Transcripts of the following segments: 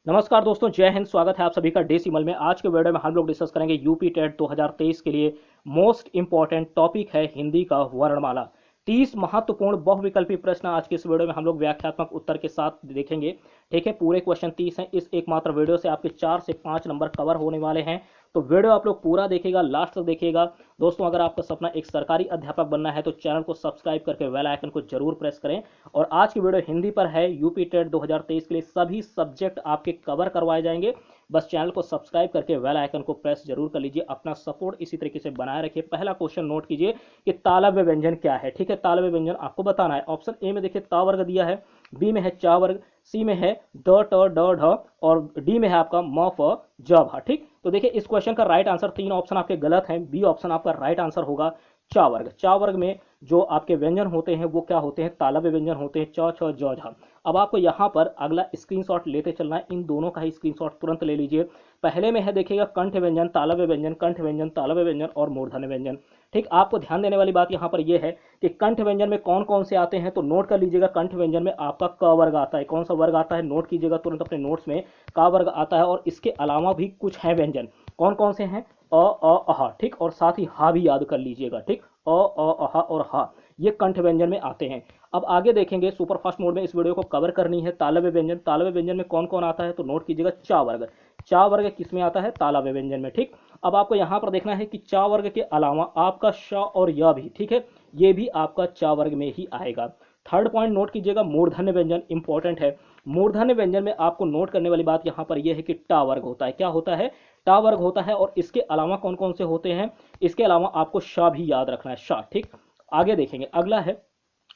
नमस्कार दोस्तों, जय हिंद। स्वागत है आप सभी का डेसिमल में। आज के वीडियो में हम लोग डिस्कस करेंगे यूपी टेट 2023 के लिए मोस्ट इंपॉर्टेंट टॉपिक है हिंदी का वर्णमाला। 30 महत्वपूर्ण बहुविकल्पी प्रश्न आज के इस वीडियो में हम लोग व्याख्यात्मक उत्तर के साथ देखेंगे। ठीक है, पूरे क्वेश्चन 30 हैं। इस एकमात्र वीडियो से आपके 4 से 5 नंबर कवर होने वाले हैं, तो वीडियो आप लोग पूरा देखिएगा, लास्ट तक देखिएगा। दोस्तों, अगर आपका सपना एक सरकारी अध्यापक बनना है तो चैनल को सब्सक्राइब करके बेल आइकन को जरूर प्रेस करें। और आज की वीडियो हिंदी पर है। यूपी टेट 2023 के लिए सभी सब्जेक्ट आपके कवर करवाए जाएंगे। बस चैनल को सब्सक्राइब करके बेल आइकन को प्रेस जरूर कर लीजिए। अपना सपोर्ट इसी तरीके से बनाए रखिए। पहला क्वेश्चन नोट कीजिए कि तालव्य व्यंजन क्या है। ठीक है, तालव्य व्यंजन आपको बताना है। ऑप्शन ए में देखिए ता वर्ग दिया है, बी में है चा वर्ग, सी में है द ट ड ढ और डी में है आपका म फ ज भा। ठीक, तो देखिए इस क्वेश्चन का राइट आंसर, 3 ऑप्शन आपके गलत हैं। बी ऑप्शन आपका राइट आंसर होगा चा वर्ग। चा वर्ग में जो आपके व्यंजन होते हैं वो क्या होते हैं? तालव्य व्यंजन होते हैं, च छ ज झ। अब आपको यहाँ पर अगला स्क्रीनशॉट लेते चलना है। इन दोनों का ही स्क्रीनशॉट तुरंत ले लीजिए। पहले में है देखिएगा कंठ व्यंजन, तालव्य व्यंजन, कंठ व्यंजन, तालव्य व्यंजन और मूर्धन्य व्यंजन। ठीक, आपको ध्यान देने वाली बात यहाँ पर यह है कि कंठ व्यंजन में कौन कौन से आते हैं, तो नोट कर लीजिएगा। कंठ व्यंजन में आपका क वर्ग आता है। कौन सा वर्ग आता है? नोट कीजिएगा तुरंत अपने नोट्स में, का वर्ग आता है। और इसके अलावा भी कुछ है व्यंजन। कौन कौन से हैं? अहा। ठीक, और साथ ही हा भी याद कर लीजिएगा। ठीक, अहा और हा, ये कंठ व्यंजन में आते हैं। अब आगे देखेंगे, सुपरफास्ट मोड में इस वीडियो को कवर करनी है। तालव्य व्यंजन, तालव्य व्यंजन में कौन कौन आता है, तो नोट कीजिएगा चा वर्ग। चा वर्ग किस में आता है? तालव्य व्यंजन में। ठीक, अब आपको यहां पर देखना है कि चा वर्ग के अलावा आपका श और य भी, ठीक है, ये भी आपका चा वर्ग में ही आएगा। थर्ड पॉइंट नोट कीजिएगा, मूर्धन्य व्यंजन इंपॉर्टेंट है। मूर्धन्य व्यंजन में आपको नोट करने वाली बात यहां पर यह है कि टा वर्ग होता है। क्या होता है? टा वर्ग होता है। और इसके अलावा कौन कौन से होते हैं? इसके अलावा आपको श भी याद रखना है, श। ठीक, आगे देखेंगे, अगला है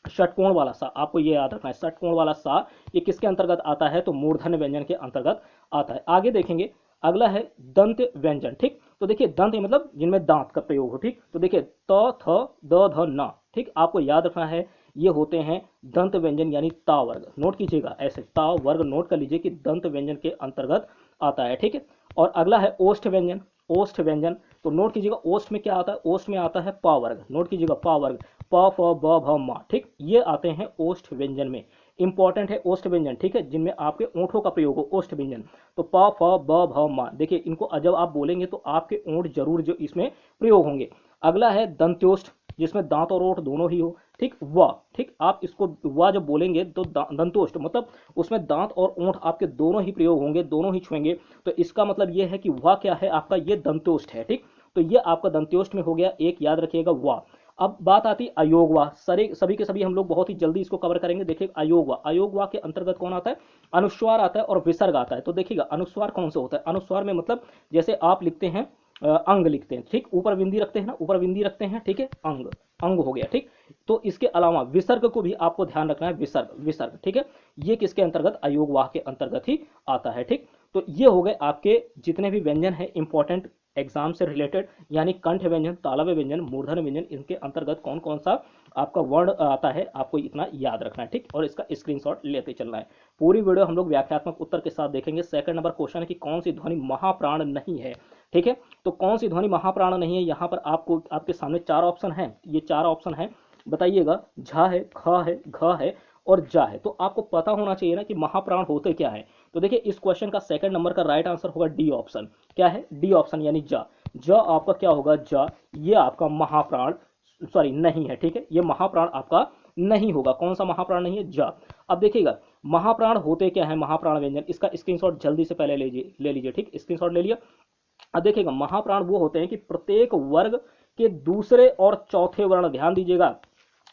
षटकोण वाला सा। आपको ये याद रखना है, षटकोण वाला सा ये किसके अंतर्गत आता है? तो मूर्धन्य व्यंजन के अंतर्गत आता है। आगे देखेंगे, अगला है दंत व्यंजन। ठीक, तो देखिए दंत मतलब जिनमें दांत का प्रयोग हो। ठीक, तो देखिए त थ द ध न। ठीक, आपको याद रखना है, ये होते हैं दंत व्यंजन यानी ता वर्ग। नोट कीजिएगा ऐसे, ता वर्ग नोट कर लीजिए कि दंत व्यंजन के अंतर्गत आता है। ठीक है, और अगला है ओष्ठ व्यंजन। ओष्ठ व्यंजन, तो नोट कीजिएगा ओष्ठ में क्या आता है? ओष्ठ में आता है पा वर्ग। नोट कीजिएगा पा वर्ग, प फ ब भ म। ठीक, ये आते हैं ओष्ठ व्यंजन में। इंपॉर्टेंट है ओष्ठ व्यंजन, ठीक है, जिनमें आपके ओंठों का प्रयोग हो। ओष्ठ व्यंजन तो प फ ब भ म। देखिए इनको जब आप बोलेंगे तो आपके ओंठ जरूर जो इसमें प्रयोग होंगे। अगला है दंत्योष्ठ, जिसमें दांत और ओंठ दोनों ही हो। ठीक, व। ठीक, आप इसको व जब बोलेंगे तो दंतोष्ठ मतलब उसमें दांत और ओंठ आपके दोनों ही प्रयोग होंगे, दोनों ही छुएंगे। तो इसका मतलब यह है कि व क्या है आपका? ये दंत्योष्ठ है। ठीक, तो ये आपका दंत्योष्ठ में हो गया, एक याद रखिएगा व। अब बात आती है अयोगवा। सभी के सभी हम लोग बहुत ही जल्दी इसको कवर करेंगे। देखिए अयोगवा, अयोगवा के अंतर्गत कौन आता है? अनुस्वार आता है और विसर्ग आता है। तो देखिएगा अनुस्वार कौन सा होता है? अनुस्वार में मतलब जैसे आप लिखते हैं अंग लिखते हैं। ठीक, ऊपर बिंदी रखते हैं ना, ऊपर बिंदी रखते हैं। ठीक है, अंग, अंग हो गया। ठीक, तो इसके अलावा विसर्ग को भी आपको ध्यान रखना है, विसर्ग, विसर्ग। ठीक है, ये किसके अंतर्गत? अयोगवाह के अंतर्गत ही आता है। ठीक, तो ये हो गए आपके जितने भी व्यंजन है इंपॉर्टेंट एग्जाम से रिलेटेड, यानी कंठ व्यंजन, तालव्य व्यंजन, मूर्धन्य व्यंजन, इनके अंतर्गत कौन कौन सा आपका वर्ण आता है, आपको इतना याद रखना है। ठीक, और इसका स्क्रीनशॉट लेते चलना है। पूरी वीडियो हम लोग व्याख्यात्मक उत्तर के साथ देखेंगे। सेकंड नंबर क्वेश्चन है कि कौन सी ध्वनि महाप्राण नहीं है। ठीक है, तो कौन सी ध्वनि महाप्राण नहीं है? यहाँ पर आपको आपके सामने 4 ऑप्शन है। ये 4 ऑप्शन है, बताइएगा। झा है, ख है, घ है और जा है। तो आपको पता होना चाहिए ना कि महाप्राण होते क्या है। तो देखिए इस क्वेश्चन का सेकंड नंबर का राइट आंसर होगा डी ऑप्शन। क्या है? डी ऑप्शन यानी जा। ज आपका क्या होगा? जा, ये आपका महाप्राण सॉरी नहीं है। ठीक है, ये महाप्राण आपका नहीं होगा। कौन सा महाप्राण नहीं है? जा। अब देखिएगा महाप्राण होते क्या है, महाप्राण व्यंजन, इसका स्क्रीनशॉट जल्दी से पहले ले लीजिए। ठीक, स्क्रीनशॉट ले लिया। अब देखिएगा महाप्राण वो होते हैं कि प्रत्येक वर्ग के दूसरे और चौथे वर्ण, ध्यान दीजिएगा,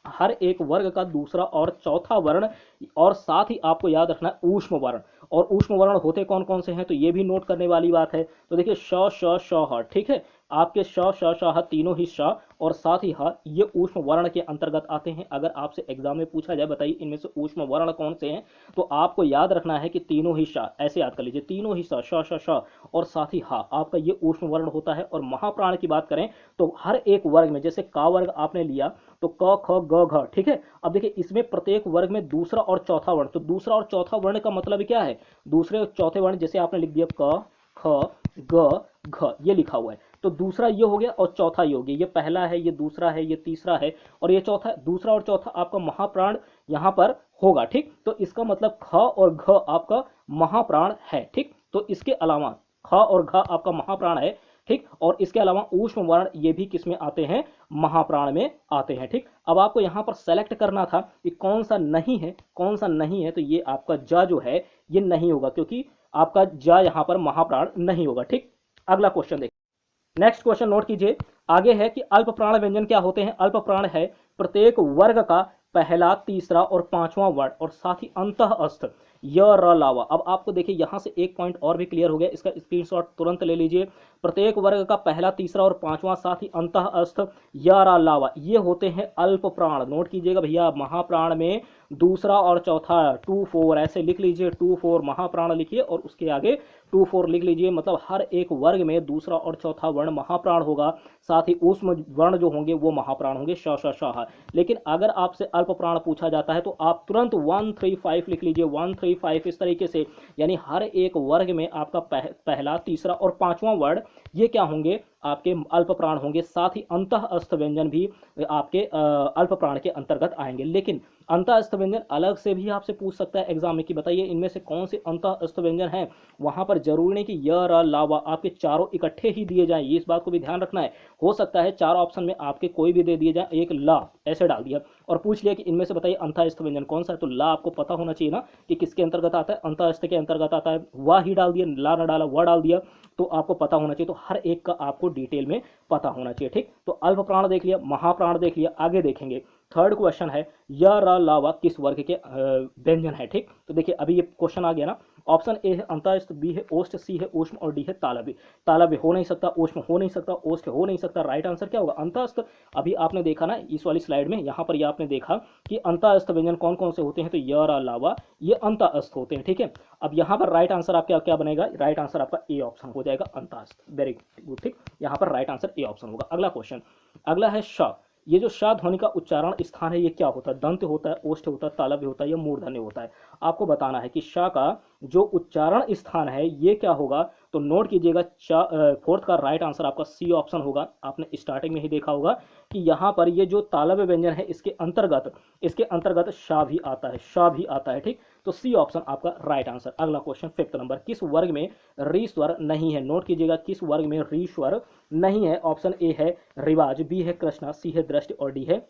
हर एक वर्ग का दूसरा और चौथा वर्ण, और साथ ही आपको याद रखना है ऊष्म वर्ण। और ऊष्म वर्ण होते कौन कौन से हैं, तो ये भी नोट करने वाली बात है। तो देखिए श श श ह। ठीक है, आपके श श श ह तीनों ही श और साथ ही ह, ये ऊष्म वर्ण के अंतर्गत आते हैं। अगर आपसे एग्जाम में पूछा जाए बताइए इनमें से ऊष्म वर्ण कौन से हैं, तो आपको याद रखना है कि तीनों ही श, ऐसे याद कर लीजिए, तीनों ही श श श श और साथ ही हा, आपका ये ऊष्म वर्ण होता है। और महाप्राण की बात करें तो हर एक वर्ग में, जैसे का वर्ग आपने लिया तो क ख ग घ। ठीक है, अब देखिए इसमें प्रत्येक वर्ग में दूसरा और चौथा वर्ण, तो दूसरा और चौथा वर्ण का मतलब क्या है? दूसरे और चौथे वर्ण, जैसे आपने लिख दिया क ख ग घ, ये लिखा हुआ है, तो दूसरा ये हो गया और चौथा ये हो गया। ये पहला है, ये दूसरा है, ये तीसरा है और ये चौथा है। दूसरा और चौथा आपका महाप्राण यहाँ पर होगा। ठीक, तो इसका मतलब ख और घ आपका महाप्राण है। ठीक, तो इसके अलावा ख और घ आपका महाप्राण है। ठीक, और इसके अलावा ऊष्म वर्ण ये भी किस में आते हैं, महाप्राण में आते हैं। ठीक, अब आपको यहां पर सेलेक्ट करना था कि कौन सा नहीं है, कौन सा नहीं है, तो ये आपका ज जो है ये नहीं होगा, क्योंकि आपका ज यहां पर महाप्राण नहीं होगा। ठीक, अगला क्वेश्चन देखिए, नेक्स्ट क्वेश्चन नोट कीजिए। आगे है कि अल्प प्राण व्यंजन क्या होते हैं। अल्प प्राण है प्रत्येक वर्ग का पहला, तीसरा और पांचवा वर्ण और साथ ही अंतःस्थ य र लावा। अब आपको देखिए यहां से एक पॉइंट और भी क्लियर हो गया, इसका स्क्रीनशॉट तुरंत ले लीजिए। प्रत्येक वर्ग का पहला, तीसरा और पांचवा साथ ही अंतःस्थ य र लावा, ये होते हैं अल्प प्राण। नोट कीजिएगा भैया, महाप्राण में दूसरा और चौथा 2 4 ऐसे लिख लीजिए, 2 4 महाप्राण लिखिए और उसके आगे 2 4 लिख लीजिए। मतलब हर एक वर्ग में दूसरा और चौथा वर्ण महाप्राण होगा, साथ ही ऊष्म वर्ण जो होंगे वो महाप्राण होंगे, श श श। लेकिन अगर आपसे अल्प प्राण पूछा जाता है तो आप तुरंत 1 3 5 लिख लीजिए, 1 3 5 इस तरीके से। यानी हर एक वर्ग में आपका पहला, तीसरा और पांचवा वर्ण ये क्या होंगे, आपके अल्प प्राण होंगे। साथ ही अंतःस्थ व्यंजन भी आपके अल्प प्राण के अंतर्गत आएंगे। लेकिन अंतःस्थ व्यंजन अलग से भी आपसे पूछ सकता है एग्जाम में कि बताइए इनमें से कौन से अंतःस्थ व्यंजन हैं। वहां पर जरूरी नहीं कि य र लावा आपके चारों इकट्ठे ही दिए जाएं, ये इस बात को भी ध्यान रखना है। हो सकता है चार ऑप्शन में आपके कोई भी दे दिए जाए, एक ला ऐसे डाल दिया और पूछ लिया कि इनमें से बताइए अंतःस्थ व्यंजन कौन सा है, तो ला आपको पता होना चाहिए ना कि किसके अंतर्गत आता है, अंतःस्थ के अंतर्गत आता है। वाह ही डाल दिया, ला न डाला, वह डाल दिया, तो आपको पता होना चाहिए। तो हर एक का आपको डिटेल में पता होना चाहिए। ठीक, तो अल्प प्राण देख लिया, महाप्राण देख लिया। आगे देखेंगे थर्ड क्वेश्चन है य र लावा किस वर्ग के व्यंजन है। ठीक, तो देखिए अभी ये क्वेश्चन आ गया ना। ऑप्शन ए है अंतःस्थ, बी है ओष्ठ, सी है ऊष्म और डी है तालव्य। तालव्य हो नहीं सकता, ऊष्म हो नहीं सकता, ओष्ठ हो नहीं सकता। राइट आंसर क्या होगा, अंतःस्थ। अभी आपने देखा ना इस वाली स्लाइड में, यहाँ पर ये आपने देखा कि अंतःस्थ व्यंजन कौन कौन से होते हैं, तो य र लावा ये अंतःस्थ होते हैं। ठीक है, अब यहाँ पर राइट आंसर आपका क्या बनेगा, राइट आंसर आपका ए ऑप्शन हो जाएगा, अंतःस्थ। Very good. ठीक, यहाँ पर राइट आंसर ए ऑप्शन होगा। अगला क्वेश्चन, अगला है श। ये जो श ध्वनि का उच्चारण स्थान है ये क्या होता है, दंत होता है, ओष्ठ होता है, तालव्य होता है या मूर्धन्य होता है। आपको बताना है कि श का जो उच्चारण स्थान है ये क्या होगा। तो नोट कीजिएगा, फोर्थ का राइट आंसर आपका सी ऑप्शन होगा। आपने स्टार्टिंग में ही देखा होगा कि यहाँ पर ये जो तालव्य व्यंजन है इसके अंतर्गत शा भी आता है, शा भी आता है। ठीक, तो सी ऑप्शन आपका राइट आंसर। अगला क्वेश्चन फिफ्थ नंबर, किस वर्ग में री स्वर नहीं है। नोट कीजिएगा किस वर्ग में री स्वर नहीं है। ऑप्शन ए है रिवाज, बी है कृष्णा, सी है दृष्टि और डी है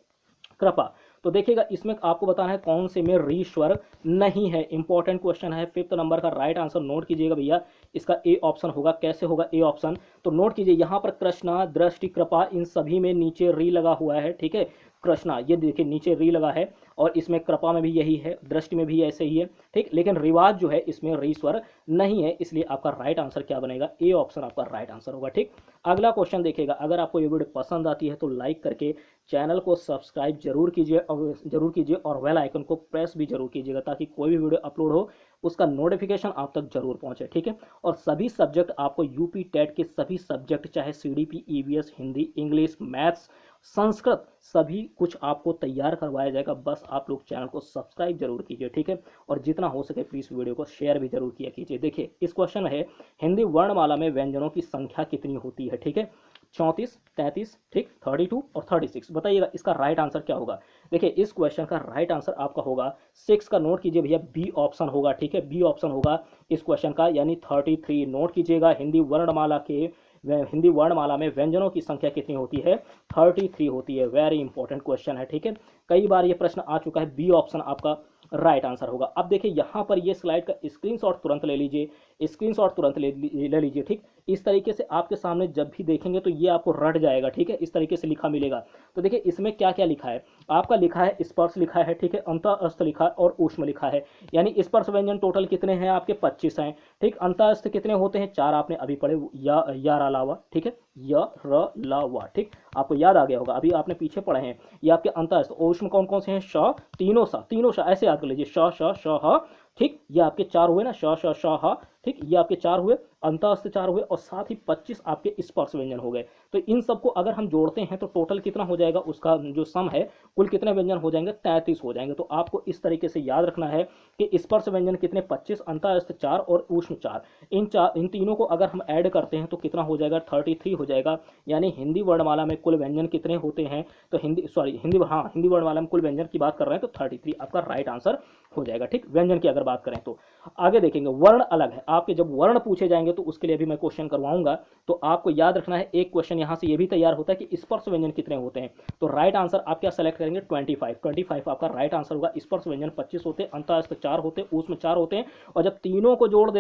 कृपा। तो देखिएगा इसमें आपको बताना है कौन से में री स्वर नहीं है। इंपॉर्टेंट क्वेश्चन है। फिफ्थ नंबर का राइट आंसर नोट कीजिएगा भैया, इसका ए ऑप्शन होगा। कैसे होगा ए ऑप्शन, तो नोट कीजिए यहाँ पर कृष्णा, दृष्टि, कृपा इन सभी में नीचे री लगा हुआ है। ठीक है, कृष्णा ये देखिए नीचे री लगा है और इसमें कृपा में भी यही है, दृष्टि में भी ऐसे ही है। ठीक, लेकिन रिवाज जो है इसमें री स्वर नहीं है, इसलिए आपका राइट आंसर क्या बनेगा, ए ऑप्शन आपका राइट आंसर होगा। ठीक, अगला क्वेश्चन देखिएगा। अगर आपको ये वीडियो पसंद आती है तो लाइक करके चैनल को सब्सक्राइब जरूर कीजिए और बेल आइकन को प्रेस भी जरूर कीजिएगा, ताकि कोई भी वीडियो अपलोड हो उसका नोटिफिकेशन आप तक जरूर पहुंचे। ठीक है, और सभी सब्जेक्ट आपको यूपी टेट के सभी सब्जेक्ट, चाहे CDP, EVS, Hindi, English, maths, Sanskrit, सभी कुछ आपको तैयार करवाया जाएगा। बस आप लोग चैनल को सब्सक्राइब जरूर कीजिए। ठीक है, और जितना हो सके प्लीज वीडियो को शेयर भी जरूर किया कीजिए। देखिए इस क्वेश्चन में है हिंदी वर्णमाला में व्यंजनों की संख्या कितनी होती है। ठीक है, 34, 33, ठीक, 32 और 36। बताइएगा इसका राइट आंसर क्या होगा। देखिए इस क्वेश्चन का राइट आंसर आपका होगा 6 का। नोट कीजिए भैया, बी ऑप्शन होगा। ठीक है, बी ऑप्शन होगा इस क्वेश्चन का, यानी 33। नोट कीजिएगा हिंदी वर्णमाला में व्यंजनों की संख्या कितनी होती है, 33 होती है। वेरी इंपॉर्टेंट क्वेश्चन है। ठीक है, कई बार ये प्रश्न आ चुका है। बी ऑप्शन आपका राइट आंसर होगा। अब देखिए यहाँ पर ये स्लाइड का स्क्रीनशॉट तुरंत ले लीजिए, स्क्रीनशॉट तुरंत ले लीजिए। ठीक, इस तरीके से आपके सामने जब भी देखेंगे तो ये आपको रट जाएगा। ठीक है, इस तरीके से लिखा मिलेगा। तो देखिए इसमें क्या क्या लिखा है, आपका लिखा है स्पर्श लिखा है, ठीक है, अंतःस्थ लिखा है और ऊष्म लिखा है। यानी स्पर्श व्यंजन टोटल कितने हैं आपके, 25 हैं। ठीक, अंतःस्थ कितने होते हैं, 4 आपने अभी पढ़े, या रा लावा। ठीक है, य र ला वा। ठीक, आपको याद आ गया होगा, अभी आपने पीछे पढ़े हैं। ये आपके अंतःस्थ। ऊष्म कौन कौन से हैं, श, तीनों सा ऐसे याद कर लीजिए, श श श ह। ठीक, ये आपके 4 हुए ना, श श श ह, ठीक, ये आपके 4 हुए, अंतःस्थ 4 हुए और साथ ही 25 आपके स्पर्श व्यंजन हो गए। तो इन सबको अगर हम जोड़ते हैं तो टोटल कितना हो जाएगा, उसका जो सम है कुल कितने व्यंजन हो जाएंगे, 33 हो जाएंगे। तो आपको इस तरीके से याद रखना है कि स्पर्श व्यंजन कितने, 25, अंतःस्थ 4 और ऊष्म 4। इन तीनों को अगर हम ऐड करते हैं तो कितना हो जाएगा, 33 हो जाएगा। यानी हिंदी वर्णमाला में कुल व्यंजन कितने होते हैं, तो हिंदी वर्णमाला में कुल व्यंजन की बात कर रहे हैं तो 33 आपका राइट आंसर हो जाएगा। ठीक, व्यंजन की अगर बात करें तो आगे देखेंगे वर्ण अलग है। आपके जब वर्ण पूछे जाएंगे तो उसके लिए भी मैं क्वेश्चन करवाऊंगा। तो आपको याद रखना है, एक क्वेश्चन यहां से ये भी तैयार होता है कि स्पर्श व्यंजन कितने होते हैं। तो राइट आंसर आप क्या सेलेक्ट करेंगे, 25 आपका राइट आंसर होगा। स्पर्श व्यंजन 25 होते हैं, अंतःस्थ 4 होते हैं, ऊष्म 4 होते हैं। और जब तीनों को जोड़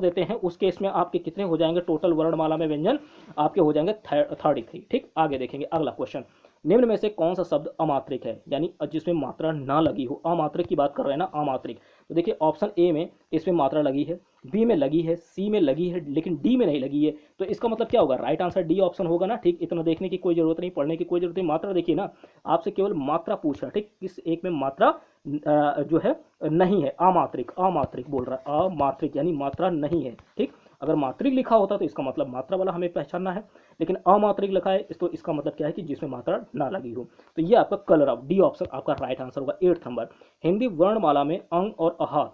देते हैं उस केस में आपके कितने हो जाएंगे, टोटल वर्णमाला में व्यंजन आपके हो जाएंगे 33। ठीक, आगे देखेंगे अगला क्वेश्चन, निम्न में से कौन सा शब्द अमात्रिक है, यानी जिसमें मात्रा ना लगी हो। अमात्रिक की बात कर रहे हैं ना, अमात्रिक। तो देखिए ऑप्शन ए में इसमें मात्रा लगी है, बी में लगी है, सी में लगी है, लेकिन डी में नहीं लगी है। तो इसका मतलब क्या होगा, राइट आंसर डी ऑप्शन होगा ना। ठीक, इतना देखने की कोई जरूरत नहीं, पढ़ने की कोई जरूरत नहीं, मात्रा देखिए ना, आपसे केवल मात्रा पूछ रहा है। ठीक, किस एक में मात्रा जो है नहीं है, अमात्रिक बोल रहा है, अमात्रिक यानी मात्रा नहीं है। ठीक, अगर मात्रिक लिखा होता तो इसका मतलब मात्रा वाला हमें पहचानना है, लेकिन अमात्रिक लिखा है तो इसका मतलब क्या है कि जिसमें मात्रा ना लगी हो। तो ये आपका कलर ऑफ डी ऑप्शन आपका राइट आंसर होगा। 8 नंबर, हिंदी वर्णमाला में अंग और अहा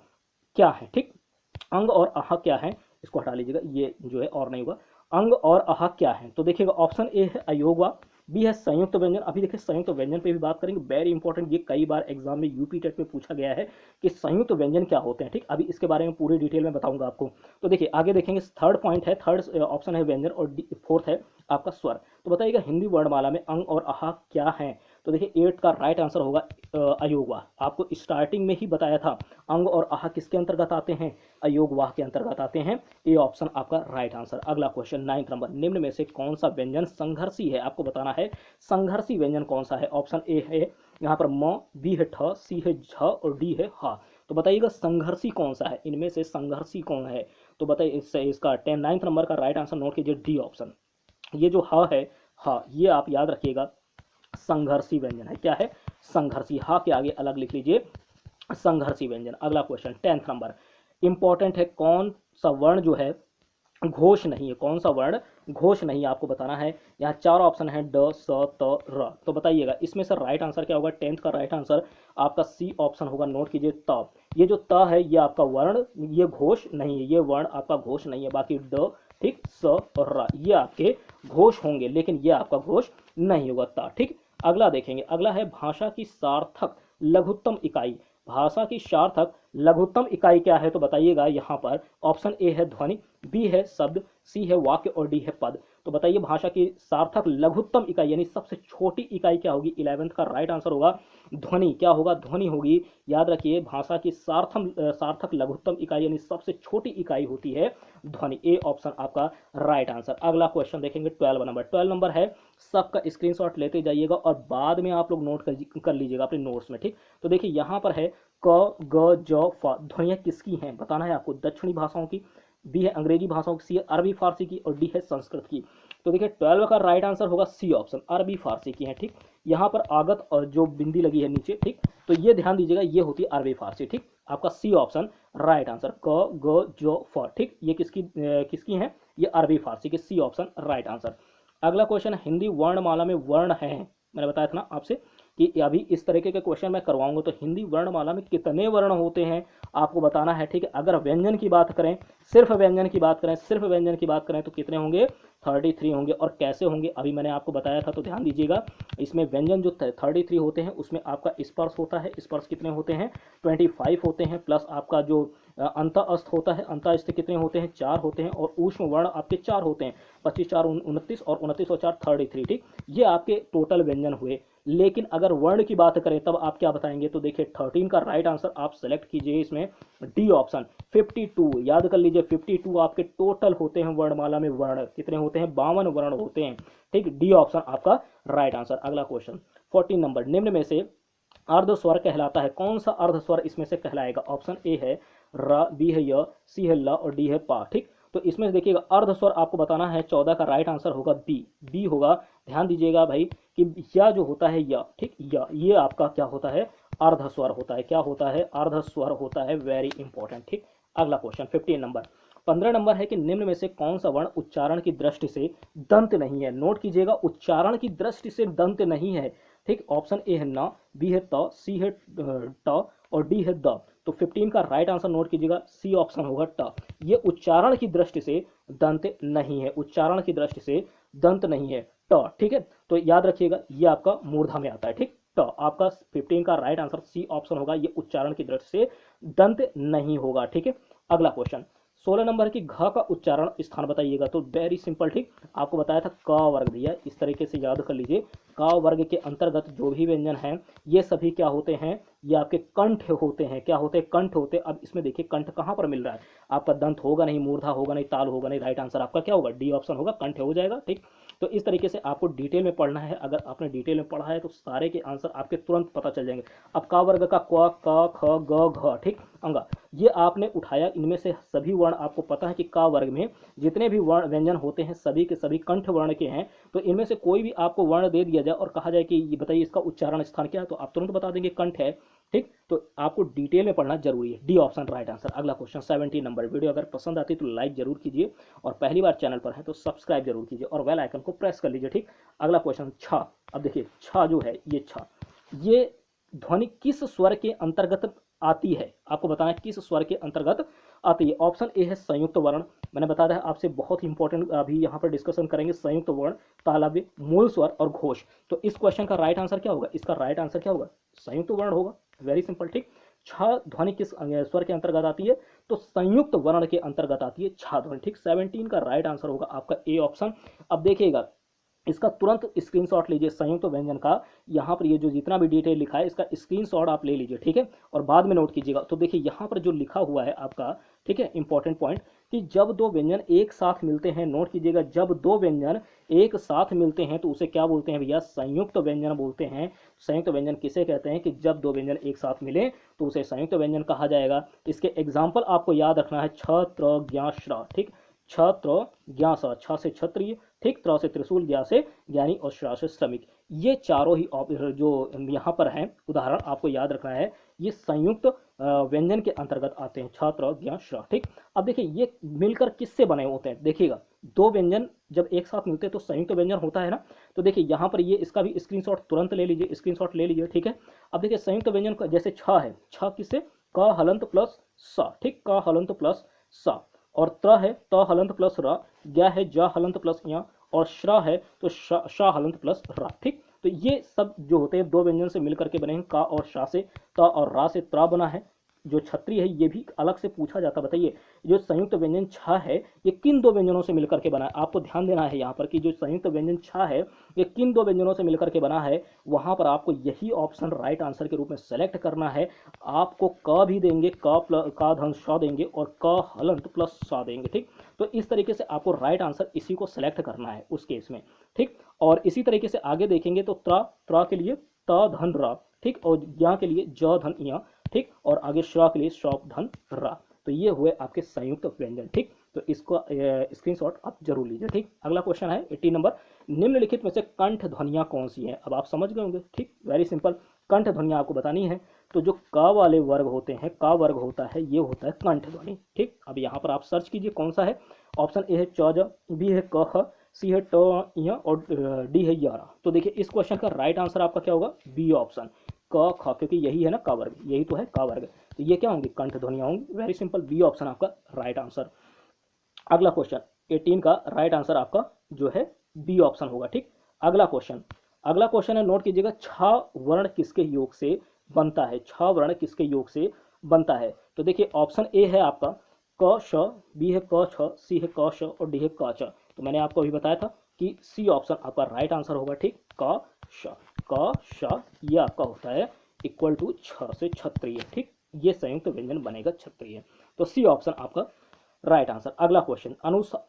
क्या है। ठीक, अंग और अहा क्या है, इसको हटा लीजिएगा, ये जो है और नहीं होगा। अंग और अहा क्या है, तो देखिएगा ऑप्शन ए है अयोगवा, बी है संयुक्त व्यंजन। अभी देखिए संयुक्त व्यंजन पे भी बात करेंगे, वेरी इंपॉर्टेंट, ये कई बार एग्जाम में यूपी टेट में पूछा गया है कि संयुक्त व्यंजन क्या होते हैं। ठीक, अभी इसके बारे में पूरी डिटेल में बताऊंगा आपको। तो देखिए आगे देखेंगे, थर्ड पॉइंट है, थर्ड ऑप्शन है व्यंजन और फोर्थ है आपका स्वर। तो बताइएगा हिंदी वर्णमाला में अंग और अहा क्या है। तो देखिए 8 का राइट आंसर होगा अयोगवाह। आपको स्टार्टिंग में ही बताया था अंग और आह किसके अंतर्गत आते हैं, अयोगवाह के अंतर्गत आते हैं। ए ऑप्शन आपका राइट आंसर। अगला क्वेश्चन 9 नंबर, निम्न में से कौन सा व्यंजन संघर्षी है, आपको बताना है संघर्षी व्यंजन कौन सा है। ऑप्शन ए है यहाँ पर म, बी है ठ, सी है झ और डी है हा। तो बताइएगा संघर्षी कौन सा है, इनमें से संघर्षी कौन है। तो बताइए इसका 9 नंबर का राइट आंसर नोट कीजिए, डी ऑप्शन। ये जो हा है, हा ये आप याद रखिएगा संघर्षी व्यंजन है। क्या है, संघर्षी, हा के आगे अलग लिख लीजिए संघर्षी व्यंजन। अगला क्वेश्चन 10 नंबर, इंपॉर्टेंट है, कौन सा वर्ण जो है घोष नहीं है, कौन सा वर्ण घोष नहीं है, आपको बताना है। यहाँ 4 ऑप्शन है, ड, स, त, र। तो बताइएगा इसमें से राइट आंसर क्या होगा। 10th का राइट आंसर आपका सी ऑप्शन होगा, नोट कीजिए त। ये जो त है ये आपका वर्ण, ये घोष नहीं है, ये वर्ण आपका घोष नहीं है। बाकी ड, ठीक, स और र ये आपके घोष होंगे, लेकिन ये आपका घोष नहीं होगा त। ठीक, अगला देखेंगे, अगला है भाषा की सार्थक लघुत्तम इकाई। भाषा की सार्थक लघुत्तम इकाई क्या है, तो बताइएगा यहाँ पर ऑप्शन ए है ध्वनि, बी है शब्द, सी है वाक्य और डी है पद। तो बताइए भाषा की सार्थक लघुत्तम इकाई यानी सबसे छोटी इकाई क्या होगी। 11th का राइट आंसर होगा ध्वनि। क्या होगा, ध्वनि होगी। याद रखिए भाषा की सार्थक लघुत्तम इकाई यानी सबसे छोटी इकाई होती है ध्वनि। ए ऑप्शन आपका राइट आंसर। अगला क्वेश्चन देखेंगे 12 नंबर। 12 नंबर है, सबका स्क्रीनशॉट लेते जाइएगा और बाद में आप लोग नोट कर लीजिएगा अपने नोट्स में। ठीक, तो देखिए यहाँ पर है क, ग, ज, फ। ध्वनियाँ किसकी हैं बताना है आपको, दक्षिणी भाषाओं की, बी है अंग्रेजी भाषाओं की, सी है अरबी फारसी की और डी है संस्कृत की। तो देखिए 12 का राइट आंसर होगा सी ऑप्शन, अरबी फारसी की है। ठीक, यहाँ पर आगत और जो बिंदी लगी है नीचे, ठीक, तो ये ध्यान दीजिएगा, ये होती है अरबी फारसी। ठीक, आपका सी ऑप्शन राइट आंसर, क, ग, ज, फ। ठीक, ये किसकी है, ये अरबी फारसी की, सी ऑप्शन राइट आंसर। अगला क्वेश्चन, हिंदी वर्णमाला में वर्ण है, मैंने बताया था ना आपसे कि अभी इस तरीके के क्वेश्चन मैं करवाऊंगा। तो हिंदी वर्णमाला में कितने वर्ण होते हैं आपको बताना है। ठीक है, अगर व्यंजन की बात करें, सिर्फ व्यंजन की बात करें तो कितने होंगे, 33 होंगे। और कैसे होंगे अभी मैंने आपको बताया था, तो ध्यान दीजिएगा। इसमें व्यंजन जो 33 होते हैं उसमें आपका स्पर्श होता है, स्पर्श कितने होते हैं, 25 होते हैं, प्लस आपका जो अंतःस्थ होता है, अंतःस्थ कितने होते हैं, 4 होते हैं, और ऊष्म वर्ण आपके 4 होते हैं, 25 4 29 और 29 और 4 33। ठीक, ये आपके टोटल व्यंजन हुए। लेकिन अगर वर्ण की बात करें तब आप क्या बताएंगे, तो देखिए 13 का राइट आंसर आप सेलेक्ट कीजिए इसमें, डी ऑप्शन 52। याद कर लीजिए 52 आपके टोटल होते हैं वर्णमाला में, वर्ण कितने होते हैं, 52 वर्ण होते हैं। ठीक, डी ऑप्शन आपका राइट आंसर। अगला क्वेश्चन 14 नंबर, निम्न में से अर्ध स्वर कहलाता है, कौन सा अर्ध स्वर इसमें से कहलाएगा। ऑप्शन ए है र, बी है य, सी है ल और डी है पा। ठीक, तो इसमें से देखिएगा अर्ध स्वर आपको बताना है। 14 का राइट आंसर होगा बी होगा। ध्यान दीजिएगा भाई कि या जो होता है या, ठीक, या ये आपका क्या होता है, अर्ध स्वर होता है। क्या होता है, अर्ध स्वर होता है, वेरी इंपॉर्टेंट। ठीक, अगला क्वेश्चन 15 नंबर। 15 नंबर है कि निम्न में से कौन सा वर्ण उच्चारण की दृष्टि से दंत नहीं है। नोट कीजिएगा, उच्चारण की दृष्टि से दंत नहीं है। ठीक, ऑप्शन ए है न, बी है त, सी है ट और डी है द। तो 15 का राइट आंसर नोट कीजिएगा, सी ऑप्शन होगा ट। ये उच्चारण की दृष्टि से दंत नहीं है, उच्चारण की दृष्टि से दंत नहीं है ट। ठीक है, तो याद रखिएगा ये आपका मूर्धा में आता है। ठीक, तो आपका 15 का राइट आंसर सी ऑप्शन होगा, ये उच्चारण की दृष्टि से दंत नहीं होगा। ठीक है, अगला क्वेश्चन 16 नंबर की घ का उच्चारण स्थान बताइएगा। तो वेरी सिंपल, ठीक, आपको बताया था क वर्ग दिया, इस तरीके से याद कर लीजिए। क वर्ग के अंतर्गत जो भी व्यंजन हैं ये सभी क्या होते हैं, ये आपके कंठ होते हैं। क्या होते हैं, कंठ होते हैं। अब इसमें देखिए कंठ कहाँ पर मिल रहा है, आपका दंत होगा नहीं, मूर्धा होगा नहीं, ताल होगा नहीं। राइट आंसर आपका क्या होगा, डी ऑप्शन होगा, कंठ हो जाएगा। ठीक, तो इस तरीके से आपको डिटेल में पढ़ना है। अगर आपने डिटेल में पढ़ा है तो सारे के आंसर आपके तुरंत पता चल जाएंगे। अब का वर्ग का क्व, क, ख, ग, घ, ठीक, अंगा, ये आपने उठाया, इनमें से सभी वर्ण आपको पता है कि का वर्ग में जितने भी वर्ण व्यंजन होते हैं सभी के सभी कंठ वर्ण के हैं। तो इनमें से कोई भी आपको वर्ण दे दिया जाए और कहा जाए कि ये बताइए इसका उच्चारण स्थान क्या है, तो आप तुरंत बता देंगे कंठ है। ठीक, तो आपको डिटेल में पढ़ना जरूरी है। D option right answer. अगला क्वेश्चन 17 नंबर। वीडियो अगर पसंद आती है तो लाइक जरूर कीजिए और पहली बार चैनल पर है तो सब्सक्राइब जरूर कीजिए और बेल आइकन को प्रेस कर लीजिए। ठीक, अगला क्वेश्चन छ। अब देखिए छ जो है ये छ, ये ध्वनि किस स्वर के अंतर्गत आती है, आपको बताना है किस स्वर के अंतर्गत आती है। ऑप्शन ए है संयुक्त वर्ण, मैंने बताया है आपसे, बहुत ही इंपॉर्टेंट, अभी यहाँ पर डिस्कशन करेंगे। संयुक्त वर्ण, तालव्य, मूल स्वर और घोष। तो इस क्वेश्चन का राइट आंसर क्या होगा, इसका राइट आंसर क्या होगा, संयुक्त वर्ण होगा। Very simple. ठीक, छ ध्वनि किस स्वर के अंतर्गत आती है, तो संयुक्त वर्ण के अंतर्गत आती है छ ध्वनि। ठीक, 17 का राइट आंसर होगा आपका ए ऑप्शन। अब देखिएगा इसका तुरंत स्क्रीनशॉट लीजिए संयुक्त व्यंजन का, यहाँ पर ये जो जितना भी डिटेल लिखा है इसका स्क्रीनशॉट आप ले लीजिए। ठीक है, और बाद में नोट कीजिएगा। तो देखिए यहाँ पर जो लिखा हुआ है आपका, ठीक है, इंपॉर्टेंट पॉइंट, कि जब दो व्यंजन एक साथ मिलते हैं, नोट कीजिएगा, जब दो व्यंजन एक साथ मिलते हैं तो उसे क्या बोलते हैं भैया, संयुक्त व्यंजन बोलते हैं। संयुक्त व्यंजन किसे कहते हैं, कि जब दो व्यंजन एक साथ मिले तो उसे संयुक्त व्यंजन कहा जाएगा। इसके एग्जाम्पल आपको याद रखना है, छ, त्र, ज्ञ, श्र। ठीक, छ, त्र, ज्ञ, स, छ से क्षत्रिय, ठीक, त्र से त्रिशूल, ज्ञ से ज्ञानी और श्रा से श्रमिक। ये चारों ही जो यहाँ पर हैं उदाहरण आपको याद रखना है, ये संयुक्त व्यंजन के अंतर्गत आते हैं, छ, त्र, ज्ञ, श्र। ठीक, अब देखिए ये मिलकर किससे बने होते हैं, देखिएगा दो व्यंजन जब एक साथ मिलते हैं तो संयुक्त व्यंजन होता है ना। तो देखिए यहाँ पर ये इसका भी स्क्रीनशॉट तुरंत ले लीजिए, स्क्रीनशॉट ले लीजिए। ठीक है, अब देखिए संयुक्त व्यंजन का जैसे छ है, छ किससे, क हलंत प्लस स। ठीक, क हलंत प्लस स। और त्र है त हलंत प्लस र, ज्ञ है ज हलंत प्लस य, और श्र है तो श हलंत प्लस र। ठीक, तो ये सब जो होते हैं दो व्यंजन से मिलकर के बने हैं, का और शा से, त और रा से त्र बना है। जो छत्री है ये भी अलग से पूछा जाता, बताइए जो संयुक्त व्यंजन छ है ये किन दो व्यंजनों से मिलकर के बना है। आपको ध्यान देना है यहाँ पर कि जो संयुक्त व्यंजन छ है ये किन दो व्यंजनों से मिलकर के बना है, वहां पर आपको यही ऑप्शन राइट आंसर के रूप में सेलेक्ट करना है। आपको क भी देंगे, का धन श देंगे और क हलंत प्लस स देंगे। ठीक, तो इस तरीके से आपको राइट आंसर इसी को सेलेक्ट करना है उस केस में। ठीक, और इसी तरीके से आगे देखेंगे तो त्र के लिए त धन र, ठीक, और ज्ञ के लिए ज धन य, ठीक, और आगे श्र के लिए श्रौप धन रा। तो ये हुए आपके संयुक्त व्यंजन। ठीक, तो इसको स्क्रीनशॉट आप जरूर लीजिए। ठीक, अगला क्वेश्चन है 18 नंबर। निम्नलिखित में से कंठ ध्वनियां कौन सी हैं, अब आप समझ गए होंगे। ठीक, वेरी सिंपल, कंठ ध्वनियां आपको बतानी है। तो जो क वाले वर्ग होते हैं, का वर्ग होता है ये होता है कंठ ध्वनि। ठीक, अब यहाँ पर आप सर्च कीजिए कौन सा है। ऑप्शन ए है च ज, बी है क ख, सी है ट य और डी है य। तो देखिए इस क्वेश्चन का राइट आंसर आपका क्या होगा, बी ऑप्शन, क ख, क्योंकि यही है ना का वर्ग, यही तो है का वर्ग, तो ये क्या होंगी, कंठ ध्वनियां होंगी। वेरी सिंपल, बी ऑप्शन आपका राइट आंसर। अगला क्वेश्चन 18 का राइट आंसर आपका जो है बी ऑप्शन होगा। ठीक, अगला क्वेश्चन है, नोट कीजिएगा, छ वर्ण किसके योग से बनता है, छ वर्ण किसके योग से बनता है। तो देखिए ऑप्शन ए है आपका क श, बी है क छ, सी है क श और डी है क च। तो मैंने आपको अभी बताया था कि सी ऑप्शन आपका राइट आंसर होगा। ठीक, क श ये आपका होता है इक्वल टू छ से क्षत्रिय। ठीक, ये संयुक्त व्यंजन बनेगा क्षत्रिय। तो सी ऑप्शन आपका राइट आंसर। अगला क्वेश्चन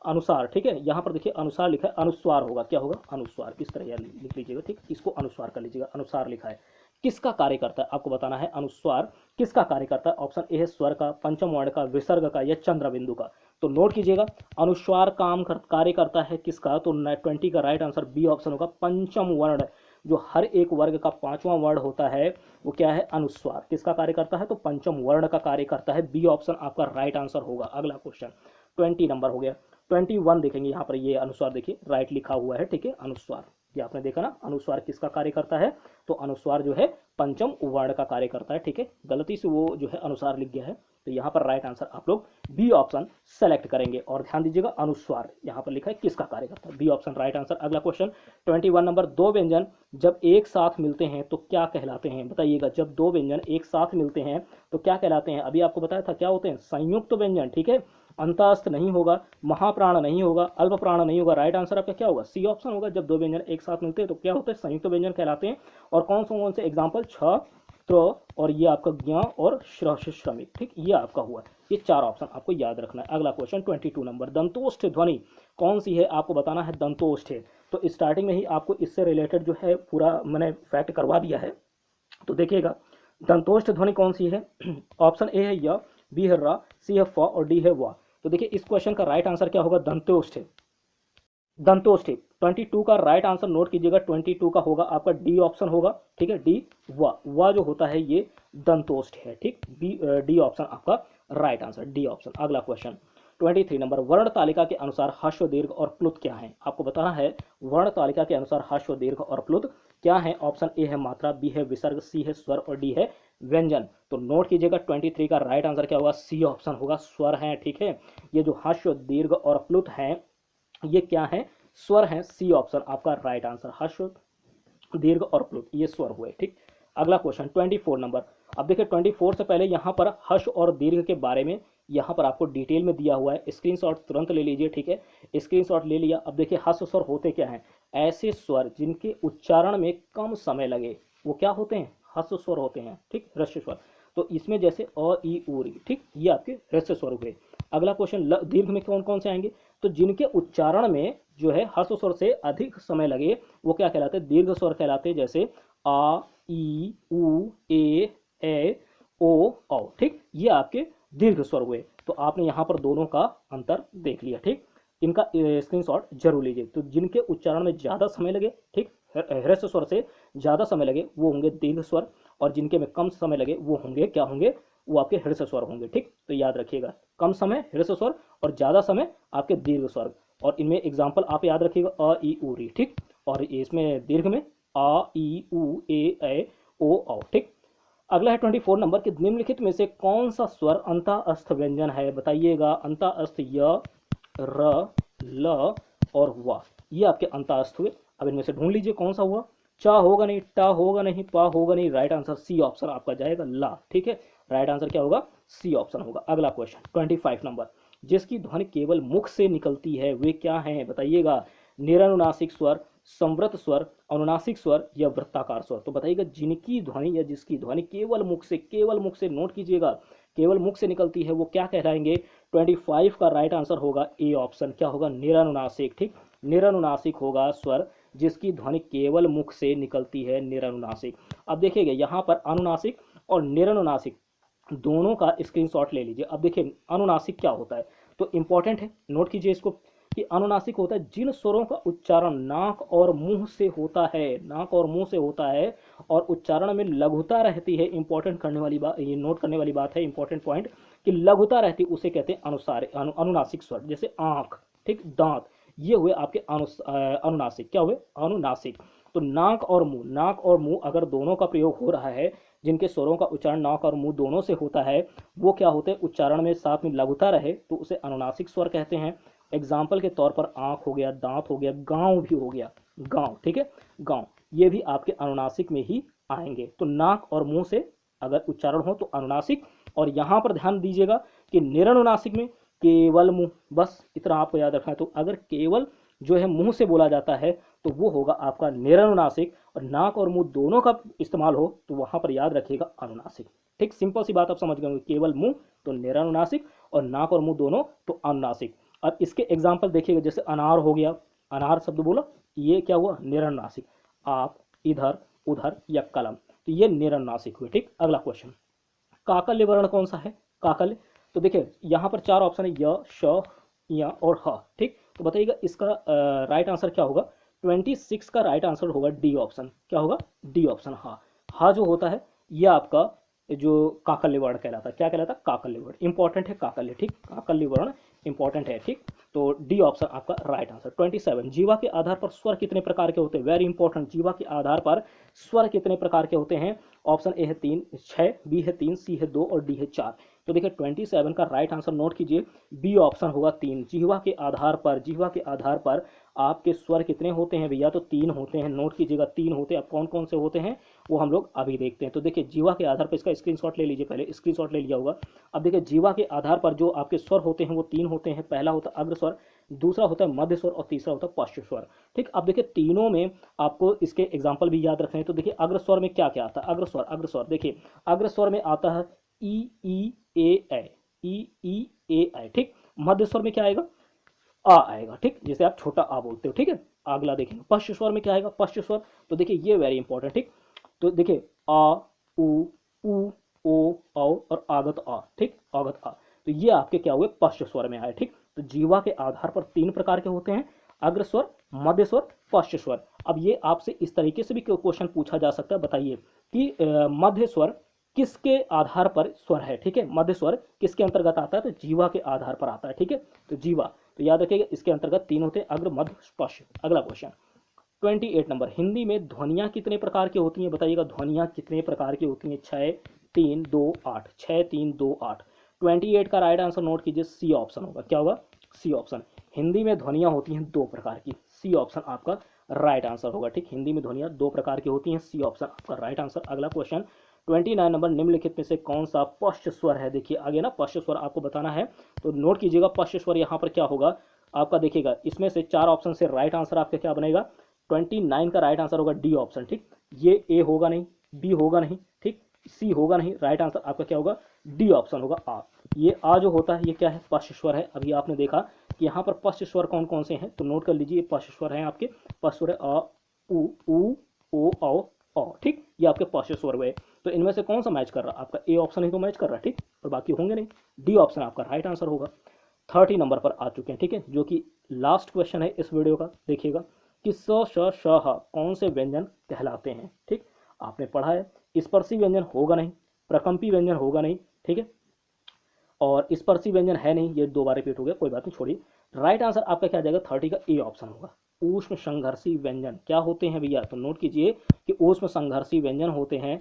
अनुसार। ठीक है, यहाँ पर देखिए अनुसार लिखा है, अनुस्वार होगा, क्या होगा, अनुस्वार। इस तरह लिख लीजिएगा। ठीक, इसको अनुस्वार कर लीजिएगा, अनुसार लिखा है, किसका कार्य करता है आपको बताना है, अनुस्वार किसका कार्य करता है। ऑप्शन ए है स्वर का, पंचम वर्ण का, विसर्ग का या चंद्र बिंदु का। तो नोट कीजिएगा अनुस्वार कार्य करता है किसका, तो 20 का राइट आंसर बी ऑप्शन होगा, पंचम वर्ण जो हर एक वर्ग का पांचवा वर्ण होता है वो क्या है, अनुस्वार। किसका कार्य करता है, तो पंचम वर्ण का कार्य करता है। बी ऑप्शन आपका राइट आंसर होगा। अगला क्वेश्चन 20 नंबर हो गया। 21 देखेंगे, यहाँ पर ये अनुस्वार देखिए राइट लिखा हुआ है, ठीक है, अनुस्वार। ये आपने देखा ना, अनुस्वार किसका कार्य करता है, तो अनुस्वार जो है पंचम वर्ण का कार्य करता है, ठीक है। गलती से वो जो है अनुसार लिख गया है, तो यहाँ पर राइट आंसर आप लोग बी ऑप्शन सेलेक्ट करेंगे। और ध्यान दीजिएगा, अनुस्वार यहाँ पर लिखा है किसका कार्य करता है, बी ऑप्शन राइट आंसर। अगला क्वेश्चन 21 नंबर, दो व्यंजन जब एक साथ मिलते हैं तो क्या कहलाते हैं, बताइएगा। जब दो व्यंजन एक साथ मिलते हैं तो क्या कहलाते हैं, अभी आपको बताया था क्या होते हैं, संयुक्त व्यंजन, ठीक है। अंतःस्थ नहीं होगा, महाप्राण नहीं होगा, अल्प प्राण नहीं होगा। राइट आंसर आपका क्या होगा, सी ऑप्शन होगा। जब दो व्यंजन एक साथ मिलते हैं तो क्या होते हैं, संयुक्त व्यंजन कहलाते हैं। और कौन से एग्जाम्पल, छ, त्र, और ये आपका ज्ञ और श्रमिक, ठीक, ये आपका हुआ। ये चार ऑप्शन आपको याद रखना है। अगला क्वेश्चन 22 नंबर, दंतोष्ठ ध्वनि कौन सी है, आपको बताना है दंतोष्ठ है। तो स्टार्टिंग में ही आपको इससे रिलेटेड जो है पूरा मैंने फैक्ट करवा दिया है। तो देखिएगा दंतोष्ठ ध्वनि कौन सी है, ऑप्शन ए है य, बी है र, सी है फ और डी है व। तो देखिए इस क्वेश्चन का राइट आंसर क्या होगा, दंतोष्ठ। दंतोष्ठ 22 का राइट आंसर नोट कीजिएगा, 22 का होगा आपका डी ऑप्शन होगा, ठीक है। डी व जो होता है ये दंतोष्ठ है, ठीक। डी ऑप्शन आपका राइट आंसर, डी ऑप्शन। अगला क्वेश्चन 23 नंबर, वर्ण तालिका के अनुसार ह्रस्व दीर्घ और प्लुत क्या है, आपको बताना है वर्ण तालिका के अनुसार ह्रस्व दीर्घ और प्लुत क्या है। ऑप्शन ए है मात्रा, बी है विसर्ग, सी है स्वर और डी है व्यंजन। तो नोट कीजिएगा 23 का राइट आंसर क्या होगा, सी ऑप्शन होगा, स्वर है, ठीक है। ये जो ह्रस्व दीर्घ और प्लुत है ये क्या है, स्वर है। सी ऑप्शन आपका राइट आंसर, ह्रस्व दीर्घ और प्लुत ये स्वर हुए, ठीक। अगला क्वेश्चन 24 नंबर, अब देखिए 24 से पहले यहाँ पर ह्रस्व और दीर्घ के बारे में यहाँ पर आपको डिटेल में दिया हुआ है। स्क्रीनशॉट तुरंत ले लीजिए, ठीक है। स्क्रीनशॉट ले लिया। अब देखिए ह्रस्व स्वर होते क्या हैं, ऐसे स्वर जिनके उच्चारण में कम समय लगे वो क्या होते हैं, ह्रस्व स्वर होते हैं, ठीक, ह्रस्व स्वर। तो इसमें जैसे अ, ई, उ, री, ठीक, ये आपके ह्रस्व स्वर हुए। अगला क्वेश्चन दीर्घ में कौन कौन से आएंगे, तो जिनके उच्चारण में जो है ह्रस्व स्वर से अधिक समय लगे वो क्या कहलाते हैं, दीर्घ स्वर कहलाते हैं। जैसे आ, ई, उ, ए, ओ, औ, ठीक, ये आपके दीर्घ स्वर हुए। तो आपने यहाँ पर दोनों का अंतर देख लिया, ठीक। इनका स्क्रीनशॉट जरूर लीजिए। तो जिनके उच्चारण में ज़्यादा समय लगे, ठीक, ह्रस्व स्वर से ज़्यादा समय लगे वो होंगे दीर्घ स्वर, और जिनके में कम समय लगे वो होंगे क्या होंगे, वो आपके ह्रस्व स्वर होंगे, ठीक। तो याद रखिएगा, कम समय ह्रस्व स्वर और ज़्यादा समय आपके दीर्घ स्वर। और इनमें एग्जाम्पल आप याद रखिएगा, अ, ई, उ, री, ठीक। और इसमें दीर्घ में आ, ई, उ, ए, ओ, औ, ठीक। अगला है 24 नंबर के निम्नलिखित में से कौन सा स्वर अंतःस्थ व्यंजन है, बताइएगा। अंतःस्थ य, र, ल और व, ये आपके अंतःस्थ हुए। अब इनमें से ढूंढ लीजिए कौन सा हुआ। चा होगा नहीं, टा होगा नहीं, पा होगा नहीं। राइट आंसर सी ऑप्शन आपका जाएगा, ला, ठीक है। राइट आंसर क्या होगा, सी ऑप्शन होगा। अगला क्वेश्चन 25 नंबर, जिसकी ध्वनि केवल मुख से निकलती है वे क्या हैं, बताइएगा। निरनुनासिक स्वर, संवृत स्वर, अनुनासिक स्वर या वृत्ताकार स्वर। तो बताइएगा जिनकी ध्वनि या जिसकी ध्वनि केवल मुख से, नोट कीजिएगा, केवल मुख से निकलती है वो क्या कहलाएंगे। 25 का राइट आंसर होगा ए ऑप्शन, क्या होगा, निरनुनासिक, ठीक। निरनुनासिक होगा स्वर जिसकी ध्वनि केवल मुख से निकलती है, निरनुनासिक। अब देखिएगा यहाँ पर अनुनासिक और निरनुनासिक दोनों का स्क्रीनशॉट ले लीजिए। अब देखिए अनुनासिक क्या होता है, तो इंपॉर्टेंट है, नोट कीजिए इसको कि अनुनासिक होता है जिन स्वरों का उच्चारण नाक और मुंह से होता है, नाक और मुंह से होता है और उच्चारण में लघुता रहती है। इंपॉर्टेंट करने वाली बात, ये नोट करने वाली बात है, इंपॉर्टेंट पॉइंट, कि लघुता रहती उसे कहते हैं अनुनासिक स्वर। जैसे आंख, ठीक, दांत, ये हुए आपके अनुनासिक। क्या हुए, अनुनासिक। तो नाक और मुंह अगर दोनों का प्रयोग हो रहा है, जिनके स्वरों का उच्चारण नाक और मुंह दोनों से होता है, वो क्या होते हैं, उच्चारण में साथ में लघुता रहे तो उसे अनुनासिक स्वर कहते हैं। एग्जाम्पल के तौर पर आंख हो गया, दांत हो गया, गांव भी हो गया, गांव, ठीक है, गांव, ये भी आपके अनुनासिक में ही आएंगे। तो नाक और मुंह से अगर उच्चारण हो तो अनुनासिक। और यहाँ पर ध्यान दीजिएगा कि निरनुनासिक में केवल मुंह, बस इतना आपको याद रखना है। तो अगर केवल जो है मुंह से बोला जाता है तो वो होगा आपका निरनुनासिक, और नाक और मुंह दोनों का इस्तेमाल हो तो वहां पर याद रखिएगा अनुनासिक, ठीक। सिंपल सी बात आप समझ गए होंगे, केवल मुंह तो निरनुनासिक और नाक और मुंह दोनों तो अनुनासिक। अब इसके एग्जाम्पल देखिएगा, जैसे अनार हो गया, अनार शब्द बोला, ये क्या हुआ, निरनुनासिक। आप, इधर, उधर या कलम, तो ये निरनुनासिक हुए, ठीक। अगला क्वेश्चन, काकल्य वर्ण कौन सा है, काकल्य। तो देखिए यहाँ पर चार ऑप्शन है, य, श, य और ह, ठीक। तो बताइएगा इसका राइट आंसर क्या होगा। 26 का राइट आंसर होगा डी ऑप्शन। क्या होगा? D option. हा जो होता है ये आपका जो काकल्य वर्ण कहलाता है। क्या कहलाता है? काकल्य वर्ण। इंपॉर्टेंट है काकल्य, ठीक, काकल्य वर्ण इंपॉर्टेंट है, ठीक। तो डी ऑप्शन आपका राइट आंसर। 27 जीवा के आधार पर स्वर कितने प्रकार के होते हैं? वेरी इंपॉर्टेंट, जीवा के आधार पर स्वर कितने प्रकार के होते हैं? ऑप्शन ए है 3 6, बी है 3, सी है 2 और डी है 4। तो देखिए 27 का राइट आंसर नोट कीजिए, बी ऑप्शन होगा 3। जीवा के आधार पर, जीवा के आधार पर आपके स्वर कितने होते हैं भैया? तो 3 होते हैं। नोट कीजिएगा 3 होते हैं। अब कौन कौन से होते हैं वो हम लोग अभी देखते हैं। तो देखिए जीवा के आधार पर, इसका स्क्रीनशॉट ले लीजिए, पहले स्क्रीनशॉट ले लिया होगा। अब देखिए जीवा के आधार पर जो आपके स्वर होते हैं वो 3 होते हैं। पहला होता है अग्रस्वर, दूसरा होता है मध्य स्वर और तीसरा होता है पश्च स्वर, ठीक। अब देखिए तीनों में आपको इसके एग्जाम्पल भी याद रखने हैं। तो देखिए अग्रस्वर में क्या क्या आता है? अग्रस्वर, अग्रस्वर देखिए अग्रस्वर में आता है ई ए ऐ, ई ए ऐ, ठीक। मध्य स्वर में क्या आएगा? आ आएगा, ठीक, जिसे आप छोटा आ बोलते हो, ठीक है। अगला देखेंगे पश्च स्वर में क्या आएगा? पश्च स्वर। तो देखिए ये वेरी इंपॉर्टेंट, ठीक। तो देखिए आ, उ, ओ, औ और आगत आ, ठीक, आगत आ। तो ये आपके क्या हुए? पश्च स्वर में आए, ठीक। तो जीवा के आधार पर 3 प्रकार के होते हैं, अग्र स्वर, मध्य स्वर, पश्च स्वर। अब ये आपसे इस तरीके से भी क्वेश्चन पूछा जा सकता है, बताइए कि मध्य स्वर किसके आधार पर स्वर है, ठीक है। मध्य स्वर किसके अंतर्गत आता है? तो जीवा के आधार पर आता है, ठीक है। तो जीवा, तो याद रखिएगा इसके अंतर्गत 3 होते हैं, अग्र, मध्य, पश्च। अगला क्वेश्चन 28 नंबर, हिंदी में ध्वनियाँ कितने प्रकार की होती हैं? बताइएगा ध्वनियाँ कितने प्रकार की होती हैं? 6 3 2 8, 6 3 2 8। 28 का राइट आंसर नोट कीजिए, सी ऑप्शन होगा। क्या होगा? C option. हिंदी में ध्वनियाँ होती हैं 2 प्रकार की, सी ऑप्शन आपका राइट आंसर होगा, ठीक। हिंदी में ध्वनियाँ 2 प्रकार की होती हैं, सी ऑप्शन आपका राइट आंसर। अगला क्वेश्चन 29 नंबर, निम्नलिखित में से कौन सा पश्च स्वर है? देखिए आगे ना पश्च स्वर आपको बताना है, तो नोट कीजिएगा पश्च स्वर यहाँ पर क्या होगा आपका। देखिएगा इसमें से 4 ऑप्शन से राइट आंसर आपका क्या बनेगा? 29 का राइट आंसर होगा डी ऑप्शन, ठीक। ये ए होगा नहीं, बी होगा नहीं, ठीक, सी होगा नहीं, राइट आंसर आपका क्या होगा? डी ऑप्शन होगा आ। ये आ जो होता है ये क्या है? पश्च स्वर है। अभी आपने देखा कि यहाँ पर पश्च स्वर कौन कौन से हैं, तो नोट कर लीजिए, पश्च स्वर हैं आपके। पश्च स्वर है अ, उ, ओ, औ, ठीक, ये आपके पश्च स्वर हुए। तो इनमें से कौन सा मैच कर रहा है? आपका ए ऑप्शन ही तो मैच कर रहा है, ठीक, और बाकी होंगे नहीं। डी ऑप्शन आपका राइट आंसर होगा। 30 नंबर पर आ चुके हैं, ठीक है, जो कि लास्ट क्वेश्चन है इस वीडियो का। देखिएगा कि स, श, श, ह कौन से व्यंजन कहलाते हैं, ठीक। आपने पढ़ा है स्पर्शी व्यंजन होगा नहीं, प्रकंपी व्यंजन होगा नहीं, ठीक है, और स्पर्शी व्यंजन है नहीं, ये 2 बार रिपीट हो गया, कोई बात नहीं, छोड़िए। राइट आंसर आपका क्या आ जाएगा? 30 का ए ऑप्शन होगा। ऊष्म संघर्षी व्यंजन क्या होते हैं भैया? तो नोट कीजिए कि ऊष्म संघर्षी व्यंजन होते हैं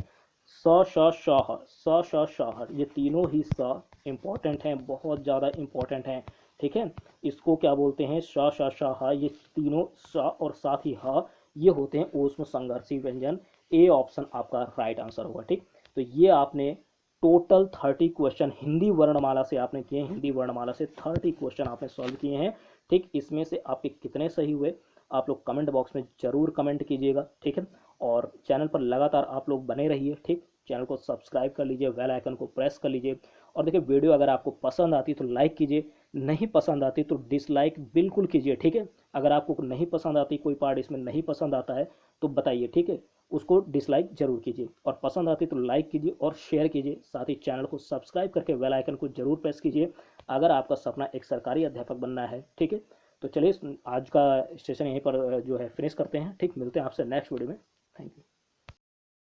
स, श, श, ह, स, श, श, ह। ये तीनों ही स इंपॉर्टेंट हैं, बहुत ज़्यादा इंपॉर्टेंट हैं, ठीक है। इसको क्या बोलते हैं? श, श, श, ह। ये तीनों स और साथ ही ह, ये होते हैं ऊष्म संघर्षी व्यंजन। ए ऑप्शन आपका राइट आंसर होगा, ठीक। तो ये आपने टोटल 30 क्वेश्चन हिंदी वर्णमाला से आपने किए, हिंदी वर्णमाला से 30 क्वेश्चन आपने सॉल्व किए हैं, ठीक। इसमें से आपके कितने सही हुए आप लोग कमेंट बॉक्स में जरूर कमेंट कीजिएगा, ठीक है। और चैनल पर लगातार आप लोग बने रहिए, ठीक। चैनल को सब्सक्राइब कर लीजिए, बेल आइकन को प्रेस कर लीजिए। और देखिए वीडियो अगर आपको पसंद आती तो लाइक कीजिए, नहीं पसंद आती तो डिसलाइक बिल्कुल कीजिए, ठीक है। अगर आपको नहीं पसंद आती, कोई पार्ट इसमें नहीं पसंद आता है तो बताइए, ठीक है, उसको डिसलाइक जरूर कीजिए। और पसंद आती तो लाइक कीजिए और शेयर कीजिए, साथ ही चैनल को सब्सक्राइब करके बेल आइकन को जरूर प्रेस कीजिए अगर आपका सपना एक सरकारी अध्यापक बनना है, ठीक है। तो चलिए आज का सेशन यहीं पर जो है फिनिश करते हैं, ठीक। मिलते हैं आपसे नेक्स्ट वीडियो में। Thank you.